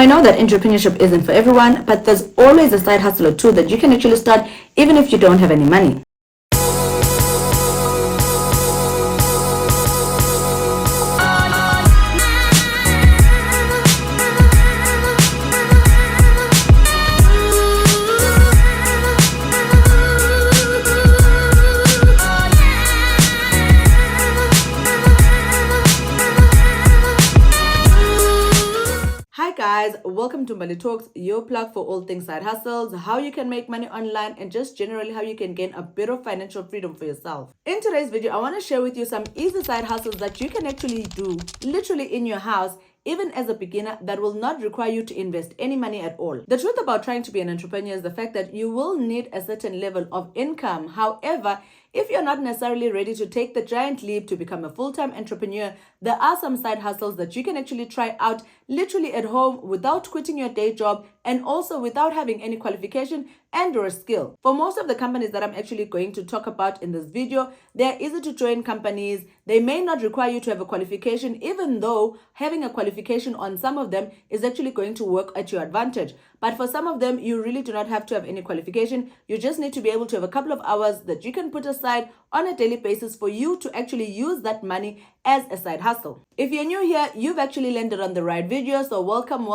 know that entrepreneurship isn't for everyone, but there's always a side hustle or two that you can actually start even if you don't have any money. Hi guys, welcome to Money Talks, your plug for all things side hustles, how you can make money online, and just generally how you can gain a bit of financial freedom for yourself. In today's video, I want to share with you some easy side hustles that you can actually do literally in your house, even as a beginner, that will not require you to invest any money at all. The truth about trying to be an entrepreneur is the fact that you will need a certain level of income. However, if you're not necessarily ready to take the giant leap to become a full-time entrepreneur, there are some side hustles that you can actually try out literally at home without quitting your day job and also without having any qualification and or skill. For most of the companies that I'm actually going to talk about in this video, they're easy to join companies. They may not require you to have a qualification, even though having a qualification on some of them is actually going to work at your advantage. But for some of them, you really do not have to have any qualification. You just need to be able to have a couple of hours that you can put aside on a daily basis for you to actually use that money as a side hustle. If you're new here, you've actually landed on the right video, so welcome.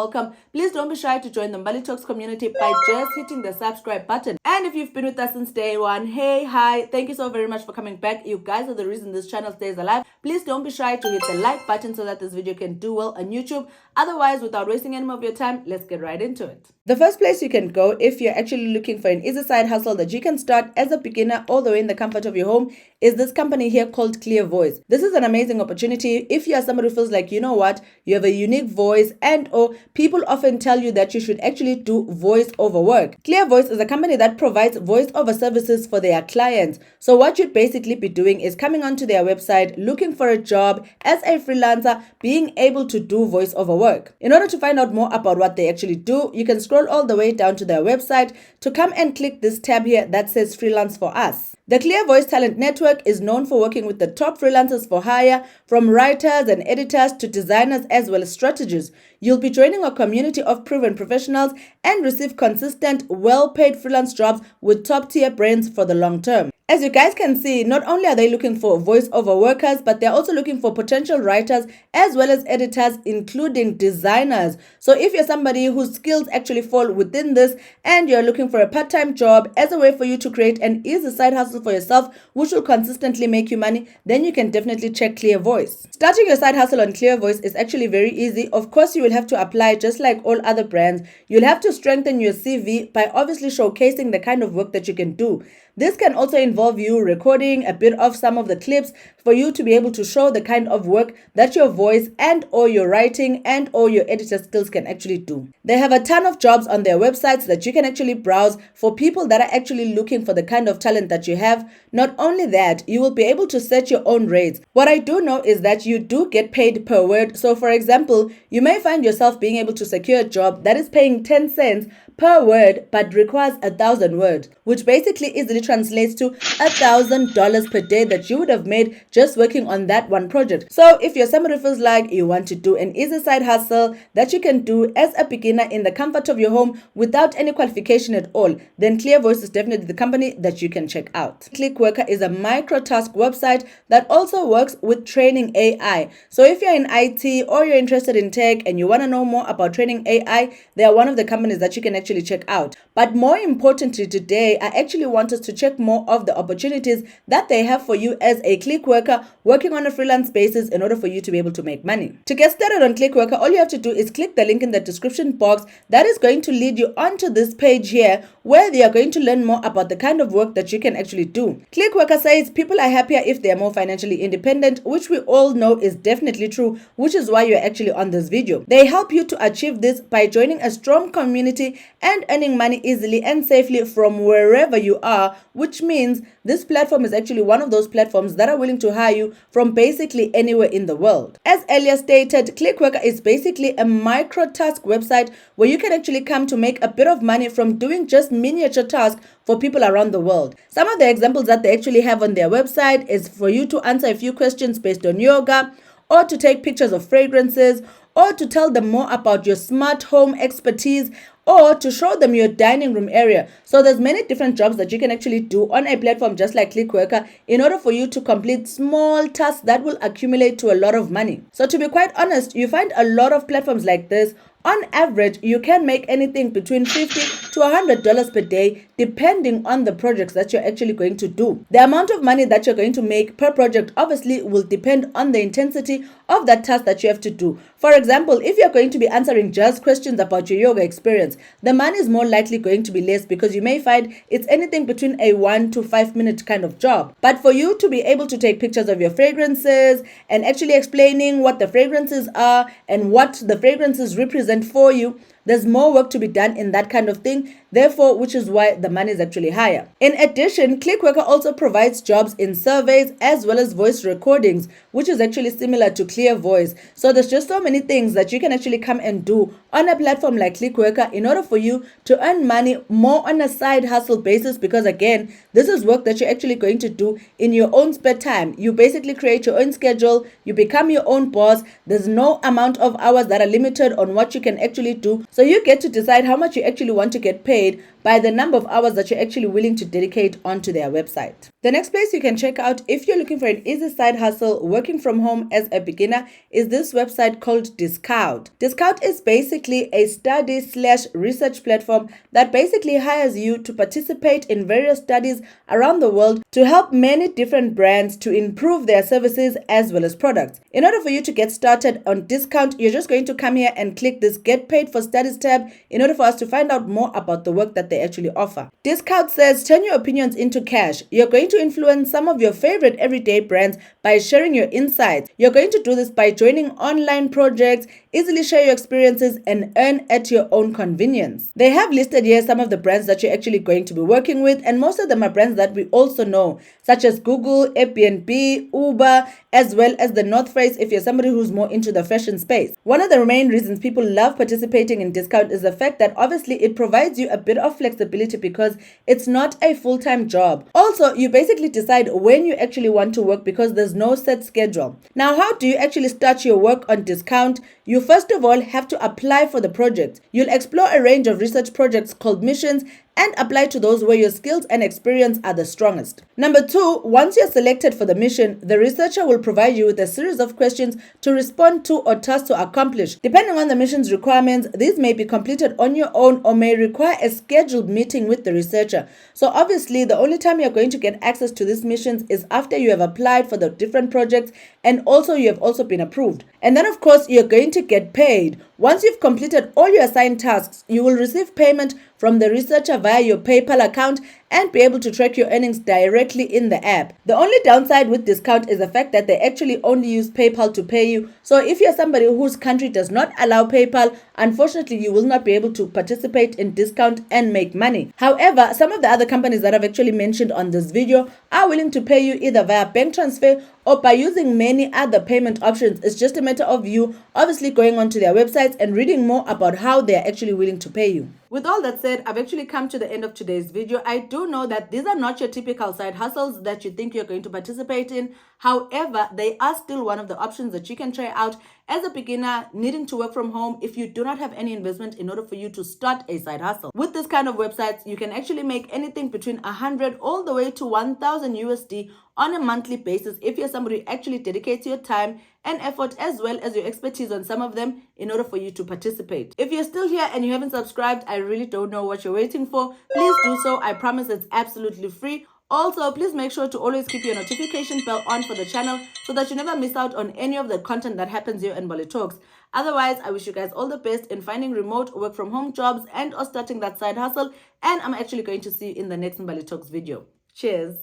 Please don't be shy to join the Money Talks community by just hitting the subscribe button. And if you've been with us since day one, hey, hi, thank you so very much for coming back. You guys are the reason this channel stays alive. Please don't be shy to hit the like button so that this video can do well on YouTube. Otherwise, without wasting any more of your time, let's get right into it. The first place you can go if you're actually looking for an easy side hustle that you can start as a beginner all the way in the comfort of your home is this company here called ClearVoice. This is an amazing opportunity if you are somebody who feels like, you know what, you have a unique voice and or people often tell you that you should actually do voiceover work. ClearVoice is a company that provides voiceover services for their clients. So what you'd basically be doing is coming onto their website, looking for a job as a freelancer, being able to do voiceover work. In order to find out more about what they actually do, you can scroll all the way down to their website to come and click this tab here that says Freelance for Us. The ClearVoice Talent Network is known for working with the top freelancers for hire, from writers and editors to designers as well as strategists. You'll be joining a community of proven professionals and receive consistent, well-paid freelance jobs with top-tier brands for the long term. As you guys can see, not only are they looking for voiceover workers, but they're also looking for potential writers as well as editors, including designers. So if you're somebody whose skills actually fall within this and you're looking for a part-time job as a way for you to create an easy side hustle for yourself, which will consistently make you money, then you can definitely check ClearVoice. Starting your side hustle on ClearVoice is actually very easy. Of course, you will have to apply just like all other brands. You'll have to strengthen your CV by obviously showcasing the kind of work that you can do. This can also involve you recording a bit of some of the clips for you to be able to show the kind of work that your voice and or your writing and or your editor skills can actually do. They have a ton of jobs on their websites that you can actually browse for people that are actually looking for the kind of talent that you have. Not only that, you will be able to set your own rates. What I do know is that you do get paid per word. So for example, you may find yourself being able to secure a job that is paying 10 cents per word but requires 1,000 words, which basically easily translates to $1,000 per day that you would have made just working on that one project. So if you're somebody who feels like you want to do an easy side hustle that you can do as a beginner in the comfort of your home without any qualification at all, then ClearVoice is definitely the company that you can check out. Clickworker is a Microtask website that also works with training AI. So if you're in IT or you're interested in tech and you want to know more about training AI, they are one of the companies that you can actually check out. But more importantly today, I actually want us to check more of the opportunities that they have for you as a Clickworker working on a freelance basis in order for you to be able to make money. To get started on Clickworker, all you have to do is click the link in the description box that is going to lead you onto this page here where they are going to learn more about the kind of work that you can actually do. Clickworker says people are happier if they are more financially independent, which we all know is definitely true, which is why you're actually on this video. They help you to achieve this by joining a strong community and earning money easily and safely from wherever you are, which means this platform is actually one of those platforms that are willing to hire you from basically anywhere in the world. As earlier stated, Clickworker is basically a Microtask website where you can actually come to make a bit of money from doing just miniature tasks for people around the world. Some of the examples that they actually have on their website is for you to answer a few questions based on yoga, or to take pictures of fragrances, or to tell them more about your smart home expertise, or to show them your dining room area. So there's many different jobs that you can actually do on a platform just like Clickworker in order for you to complete small tasks that will accumulate to a lot of money. So to be quite honest, you find a lot of platforms like this. On average, you can make anything between $50 to $100 per day, depending on the projects that you're actually going to do. The amount of money that you're going to make per project obviously will depend on the intensity of that task that you have to do. For example, if you're going to be answering just questions about your yoga experience, the money is more likely going to be less because you may find it's anything between a 1 to 5 minute kind of job. But for you to be able to take pictures of your fragrances and actually explaining what the fragrances are and what the fragrances represent for you, there's more work to be done in that kind of thing, therefore, which is why the money is actually higher. In addition, Clickworker also provides jobs in surveys as well as voice recordings, which is actually similar to ClearVoice. So there's just so many things that you can actually come and do on a platform like Clickworker in order for you to earn money more on a side hustle basis, because again, this is work that you're actually going to do in your own spare time. You basically create your own schedule, you become your own boss. There's no amount of hours that are limited on what you can actually do. So you get to decide how much you actually want to get paid by the number of hours that you're actually willing to dedicate onto their website. The next place you can check out if you're looking for an easy side hustle working from home as a beginner is this website called Dscout. Dscout is basically a study/research platform that basically hires you to participate in various studies around the world to help many different brands to improve their services as well as products. In order for you to get started on Dscout, you're just going to come here and click this Get Paid for Studies tab in order for us to find out more about the work that they actually offer. Dscout says, turn your opinions into cash. You're going to influence some of your favorite everyday brands by sharing your insights. You're going to do this by joining online projects, easily share your experiences, and earn at your own convenience. They have listed here some of the brands that you're actually going to be working with, and most of them are brands that we also know, such as Google, Airbnb, Uber, as well as the North Face if you're somebody who's more into the fashion space. One of the main reasons people love participating in Dscout is the fact that obviously it provides you a bit of flexibility because it's not a full-time job. Also, you basically decide when you actually want to work because there's no set schedule. Now, how do you actually start your work on Dscout? You first of all have to apply for the project. You'll explore a range of research projects called missions and apply to those where your skills and experience are the strongest. Number 2, once you're selected for the mission, the researcher will provide you with a series of questions to respond to or tasks to accomplish. Depending on the mission's requirements, these may be completed on your own or may require a scheduled meeting with the researcher. So obviously, the only time you're going to get access to these missions is after you have applied for the different projects and also you have also been approved. And then of course, you're going to get paid. Once you've completed all your assigned tasks, you will receive payment from the researcher via your PayPal account and be able to track your earnings directly in the app. The only downside with Dscout is the fact that they actually only use PayPal to pay you. So if you're somebody whose country does not allow PayPal, unfortunately you will not be able to participate in Dscout and make money. However, some of the other companies that I've actually mentioned on this video are willing to pay you either via bank transfer or by using many other payment options. It's just a matter of you obviously going onto their websites and reading more about how they're actually willing to pay you. With all that said, I've actually come to the end of today's video. I do know that these are not your typical side hustles that you think you're going to participate in. However, they are still one of the options that you can try out as a beginner needing to work from home if you do not have any investment in order for you to start a side hustle. With this kind of websites, you can actually make anything between 100 all the way to 1,000 USD on a monthly basis if you're somebody who actually dedicates your time and effort as well as your expertise on some of them in order for you to participate. If you're still here and you haven't subscribed, I really don't know what you're waiting for. Please do so. I promise it's absolutely free. Also, please make sure to always keep your notification bell on for the channel so that you never miss out on any of the content that happens here in Mbali Talks. Otherwise, I wish you guys all the best in finding remote work from home jobs and or starting that side hustle. And I'm actually going to see you in the next Mbali Talks video. Cheers.